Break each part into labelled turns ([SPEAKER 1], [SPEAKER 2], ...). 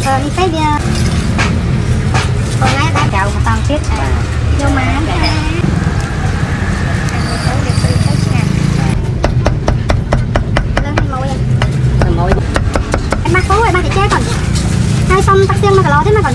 [SPEAKER 1] đi tới bia còn ngay đã chậu mà toàn tiết vô má em bác phố rồi bác phải chơi còn hai xong tắc xương mà cả lò thế mà còn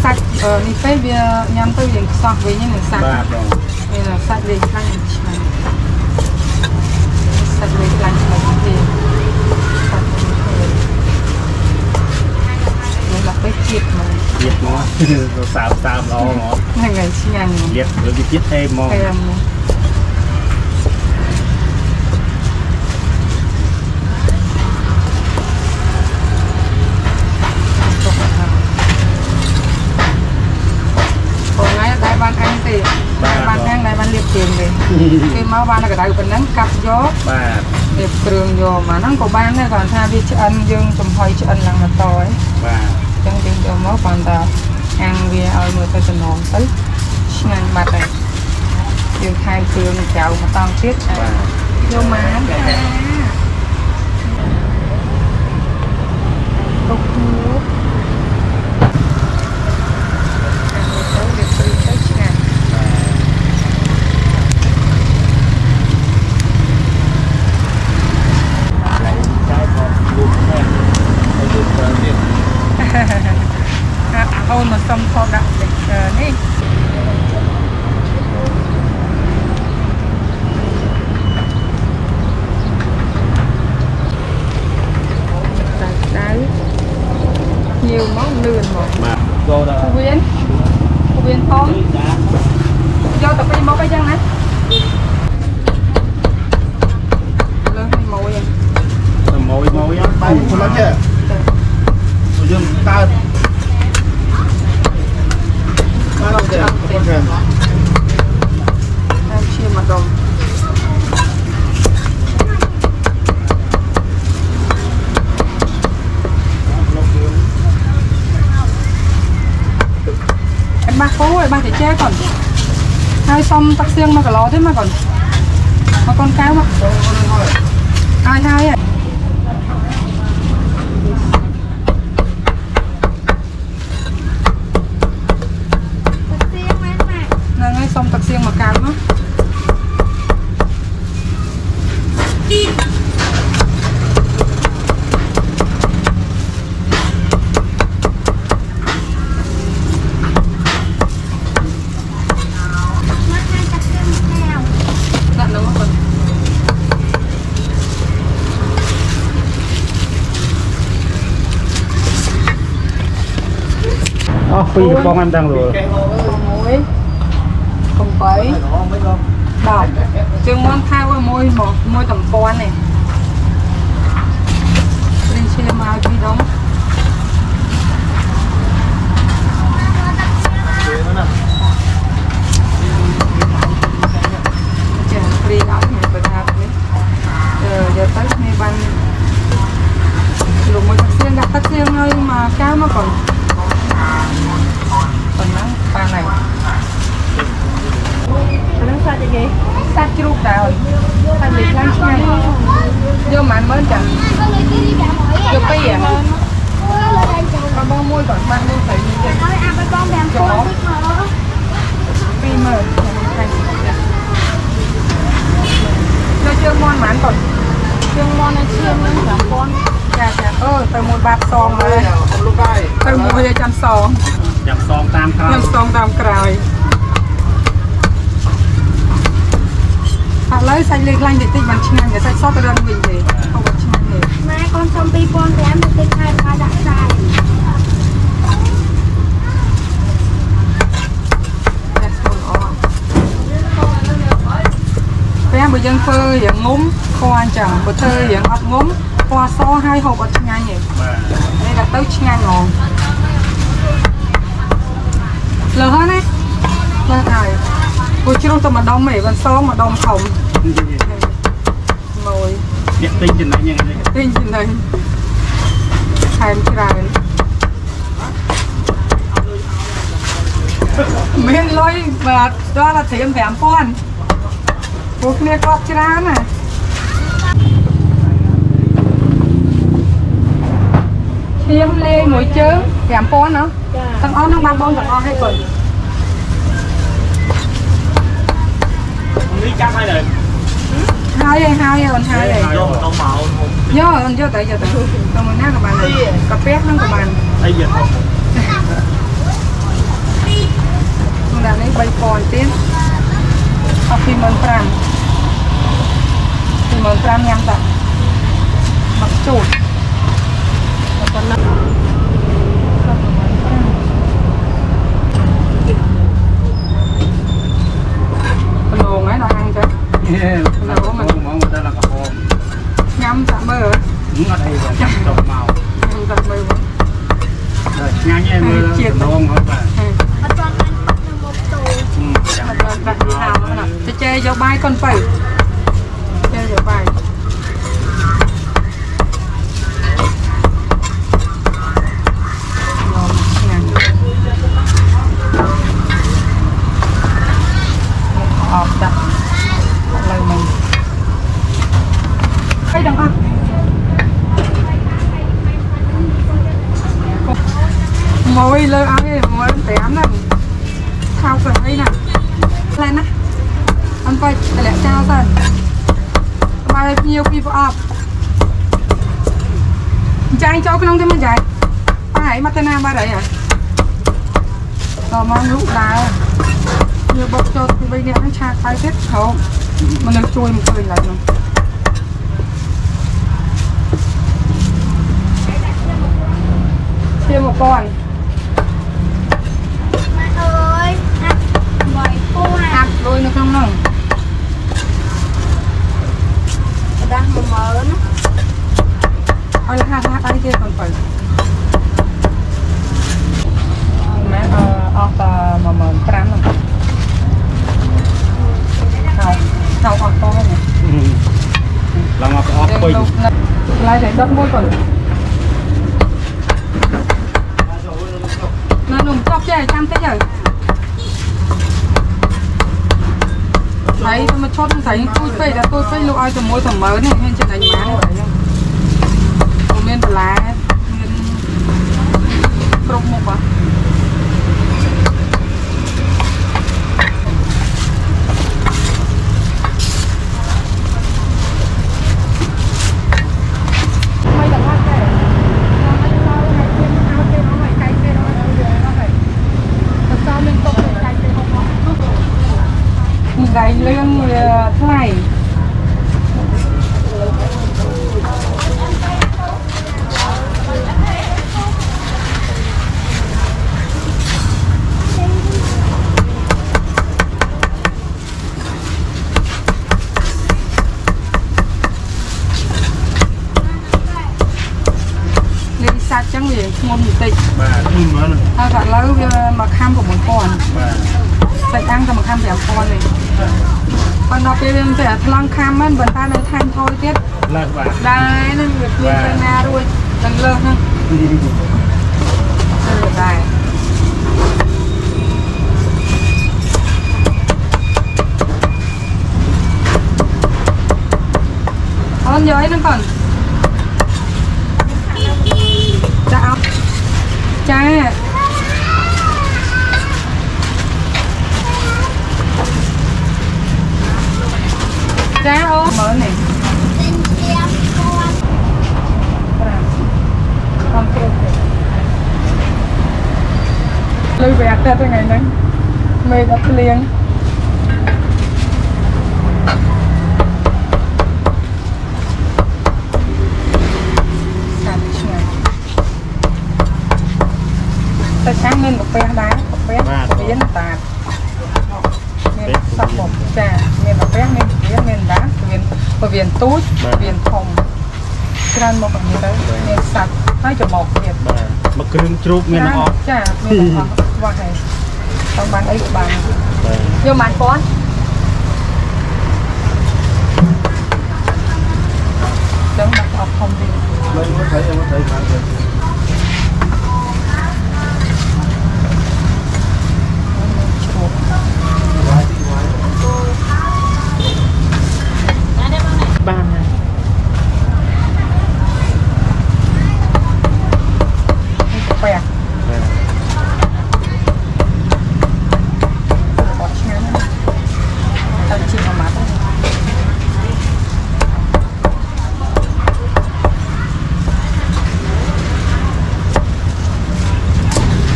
[SPEAKER 1] sạch đi phê bia nhắm tới những sọt với những sạch đây là sạch lên khăn sạch lên khăn thì đây là cái chiết mà
[SPEAKER 2] chiết nó sao sao đó nó
[SPEAKER 1] ngày sinh nhang
[SPEAKER 2] chiết rồi đi chiết thêm mong
[SPEAKER 1] ban ăn thì ban ăn này ban liệp tiền thì khi máu ban là cái đại của nắng cặp gió liệp trường vô mà nó có ban này còn tha đi ăn dương trong hơi cho ăn là tỏi chân chân cho máu còn ta ăn vì ơi người taจะนอนtới ngang mặt này dương hai trường chào mà toàn tiết vô má cục nước ôi mà xong kho đặc để đi đấy nhiều món lươn mà cô viên con do tập đi món cái chân này lên
[SPEAKER 2] mồi á tay con lắm chứ rồi dương ta
[SPEAKER 1] em chia mà đồng em bác phố rồi bác thể che còn hai xong tắc xương mà cả lò thế mà con cáo mà hai à xong tắc xiên mà cao đó
[SPEAKER 2] phi con anh đang rồi
[SPEAKER 1] không phải đọc chừng món thao với môi tầm con này lên xem ai đi đóng chừng đi đóng thì phải hạt đấy giờ tới này ban lùm môi tắc xiên thôi mà cá nó còn nắng ba này sao vậy kì? Sao chưa lúc nào sao vậy lắm nha vô mà anh mới chẳng vô cái à con bao môi còn ban luôn phải như vậy chó phim mà cho chưa ngon mà anh còn chưa ngon anh chiên lên cả con chà từ một bát son rồi từ một trăm son
[SPEAKER 2] tam cào
[SPEAKER 1] cào lấy xanh lên lanh thì tinh bằng chanh để xanh sót cái đơn mình thì không có chanh này
[SPEAKER 3] mai con xong pi pon thì em được hai ba đặt dài
[SPEAKER 1] em bây giờ phơi hiện ngốm khoan chẳng bữa thơi hiện ấp ngốm qua so hai hộp ở chanh nhỉ đây là tới chanh ngon lờ hết đấy lờ này cô chưa đâu mà đông mày vẫn so mà đông thòng mồi
[SPEAKER 2] điện tinh trên này như này
[SPEAKER 1] tinh trên này thèm cái này miền lôi và đó là thêm vẻm con cô kia có cái này thêm lên ngồi chơi vẻm con nữa thằng on thằng ba bon thằng on hay quần
[SPEAKER 2] lý chắc hay rồi
[SPEAKER 1] hai rồi nhớ anh cho tại giờ tại còn mình nát các bạn này cà phê nó các bạn
[SPEAKER 2] đây giờ không
[SPEAKER 1] mình đã lấy bay còn tiếng học phim mình pram nhắm tạ mặc chuột còn lắm lồn ấy là ăn chứ lỗ mình
[SPEAKER 2] món người ta là cà phê
[SPEAKER 1] ngâm tạm bơ
[SPEAKER 2] đúng ở đây là chấm trộn màu
[SPEAKER 1] ngâm tạm bơ
[SPEAKER 2] rồi ngang như em luôn hết bà
[SPEAKER 3] ở trong anh bắt là một tù
[SPEAKER 1] sẽ chơi cho bay con phải chơi cho bay ọp đặt lời mình thấy đằng không mồi lơ áo ấy mồi tém này thao cần đây nè lên á anh phải lẹ trao dần bài nhiều khi ọp chạy cho cái nông thêm mình chạy phải mắt tên nam ba đấy à mong lúc đá nhiều bọc cho thì bây giờ nó chạc phải hết không mà nó chui một cười lại rồi thêm một con
[SPEAKER 3] mẹ ơi ăn bòi khô
[SPEAKER 1] ăn đôi nó không nồng
[SPEAKER 3] đang mờ nó
[SPEAKER 1] ôi là hai tay kia còn phải mẹ mà pram rồi thao còn to này
[SPEAKER 2] là ngọc ốc bình
[SPEAKER 1] lại để đất môi còn nó nằm chọc chơi chăm thế rồi thấy mà chót không thấy tôi phải lụi ai từ môi thầm mới này nên trên đánh má này vậy không nên lá nên trộm một à cái lương thế này lên sạch chẳng vì ngon một tịch
[SPEAKER 2] bà thương nữa nè
[SPEAKER 1] ta phải lấy mà khăm của một con sạch ăn cho một khăm dẻo con này còn nó cái bên sẽ lăng khăm á vẫn ta này thanh thôi tiết
[SPEAKER 2] là bà
[SPEAKER 1] đây nó được lên trên na rồi đằng lơ ha được đây con giấy nó còn chào cha cha ô mở này con lưu vẹt ra tới ngày nay mê đặt liền แต่ช้างเงินกับเปียดากับเปียเวียนตาเงินสับหมกจ้าเงินกับเปียเงินเวียนเงินดาเวียนเวียนตู้เวียนทองกรันบอกแบบนี้เลยเงินสับให้จะบอกเวียน
[SPEAKER 2] มาครึ่งจุกเมียนออก
[SPEAKER 1] จ้าเงินออกว่าไงต้องบางไอ้บางโยมมันป้อนเดี๋ยวมันออกคอมดี
[SPEAKER 2] ไม่thấy khá rồi บ้านไง
[SPEAKER 1] แปลกขอชิมนะตั้งชิมออกมาต้อง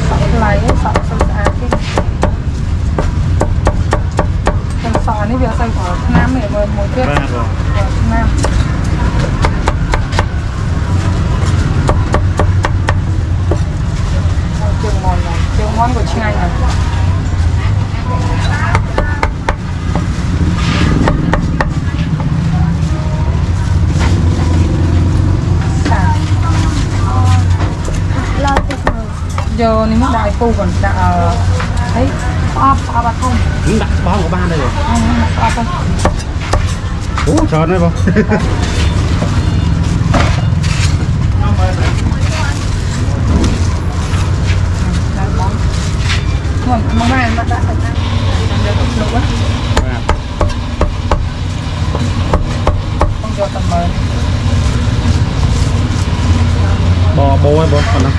[SPEAKER 1] สองลายสองสะอาดที่เป็นซอนี่เบียร์ใส่หัวน้ำเหมือนหมูเทศ
[SPEAKER 2] บ้านหรอ
[SPEAKER 1] น้ำเจียวมอนก็ชิงไงนะgiờ nếu mà đại phu còn đã thấy ốp bà không
[SPEAKER 2] đặt bó của ba đây rồi
[SPEAKER 1] ốp không
[SPEAKER 2] tròn đấy không
[SPEAKER 1] mong mai nó đã được lục á không cho tầm mờ
[SPEAKER 2] bò bố ấy bố còn lắm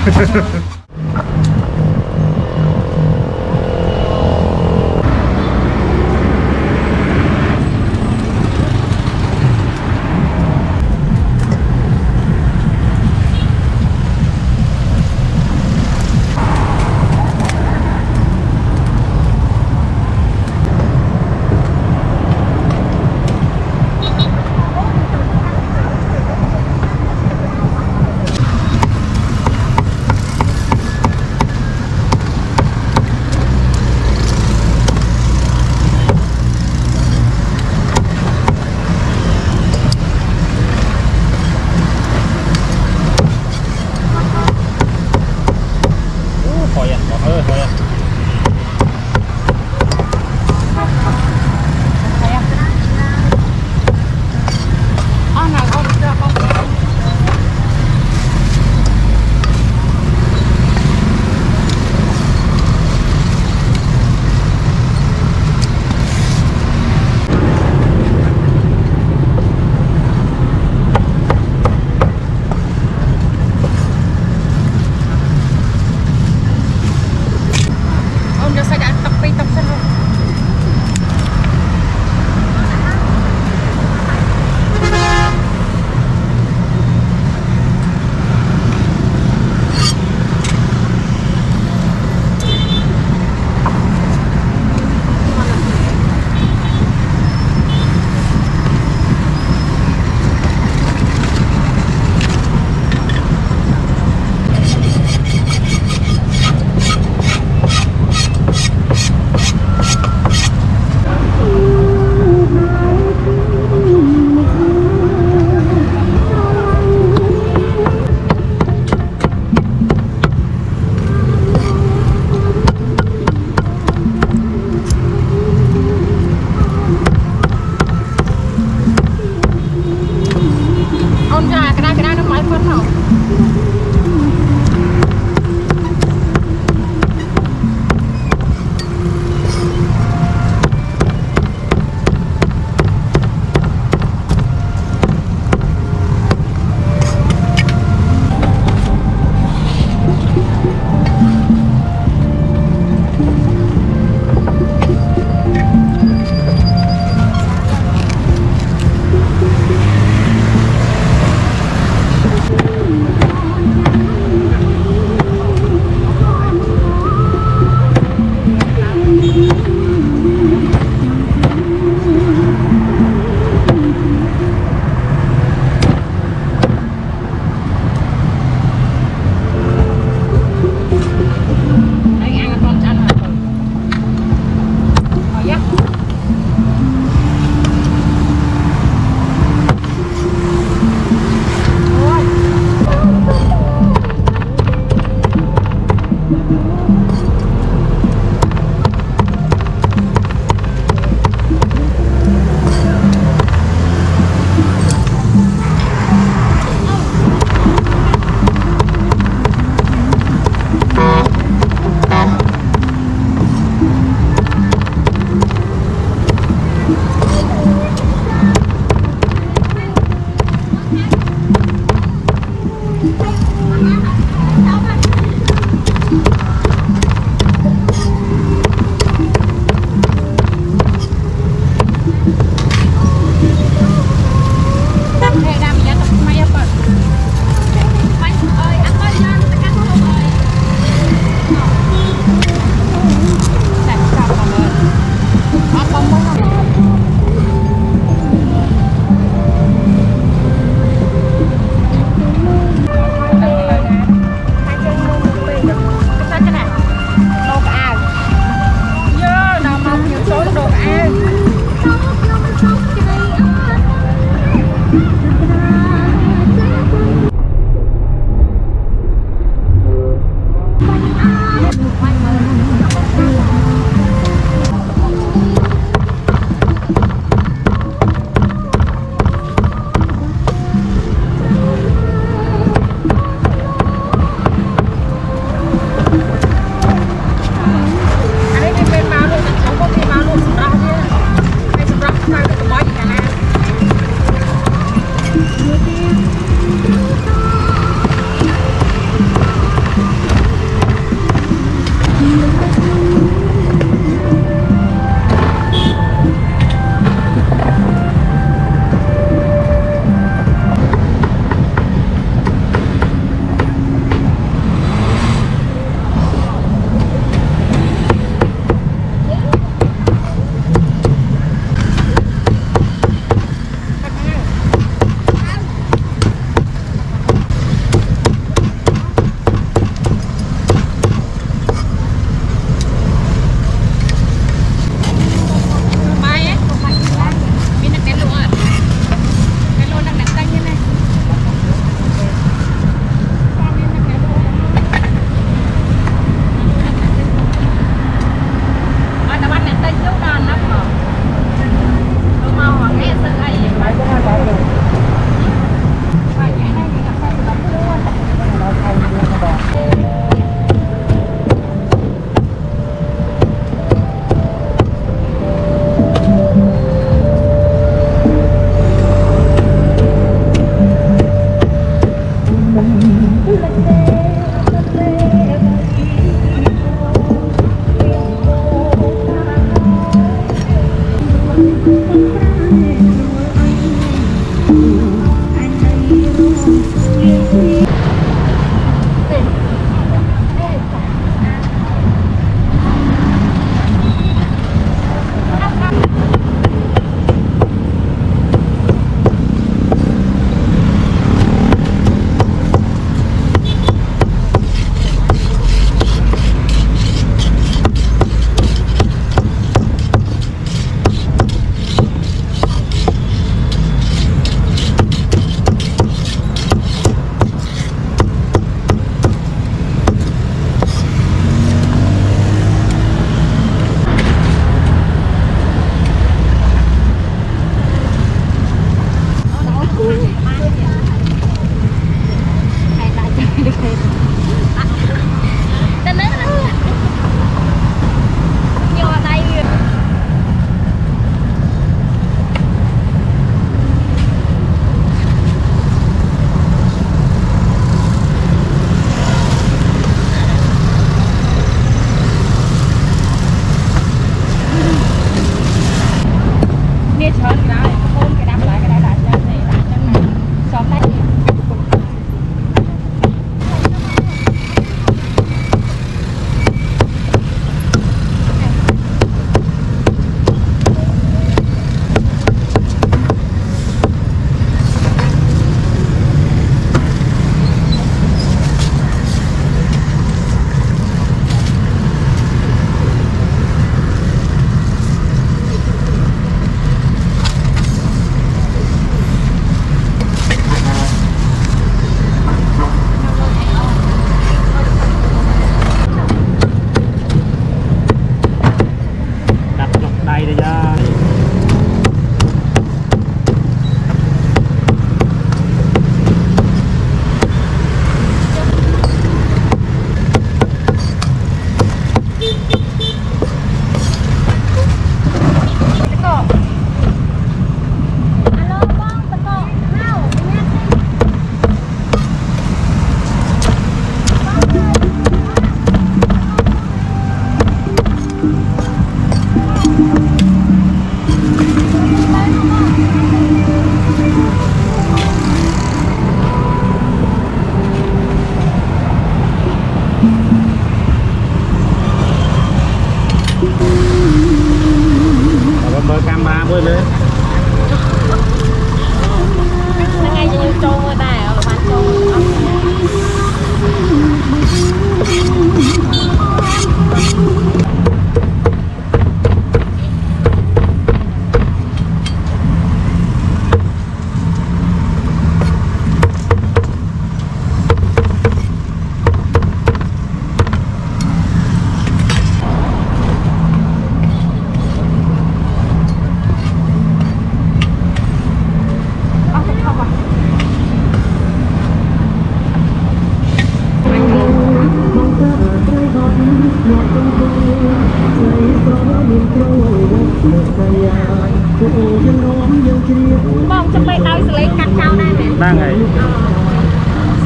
[SPEAKER 3] มองจะไปดาวสไลด์กัดเช้าได้ไหม
[SPEAKER 2] ได้ไง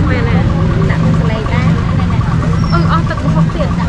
[SPEAKER 3] มานะดักสไลด์ได้อ๋อตึกเขาเปลี่ยนจาก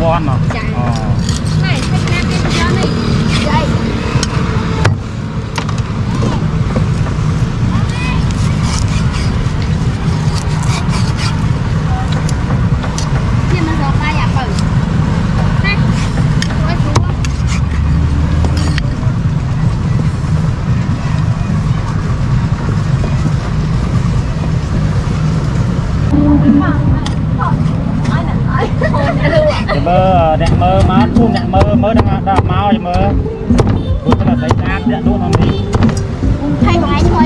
[SPEAKER 2] Buôn mà.
[SPEAKER 3] Này, khách nam đi cho này. Đây. Thiên nó gió bay à bẩn. Này. Ôi chú. Hãy subscribe cho kênh Ghiền Mì Gõ để không bỏ lỡ
[SPEAKER 2] mơ đẹp mơ má phun đẹp mơ đang mau mơ tôi sẽ là thấy ăn đẹp luôn không đi
[SPEAKER 3] thay ngoài thôi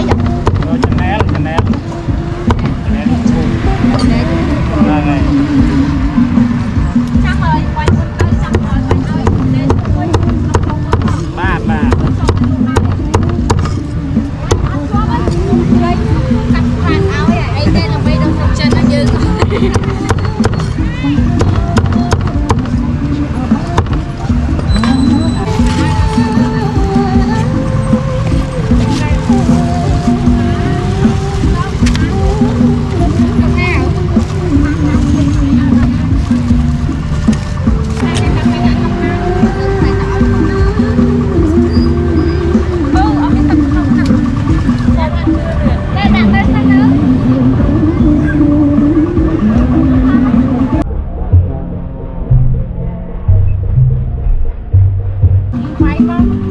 [SPEAKER 2] rồi Chanel này
[SPEAKER 3] chắc rồi quay con tới xong rồi quay ơi lên quay
[SPEAKER 2] ba
[SPEAKER 3] cắt khoan áo vậy ai tên là bây đâu không chân là như quay không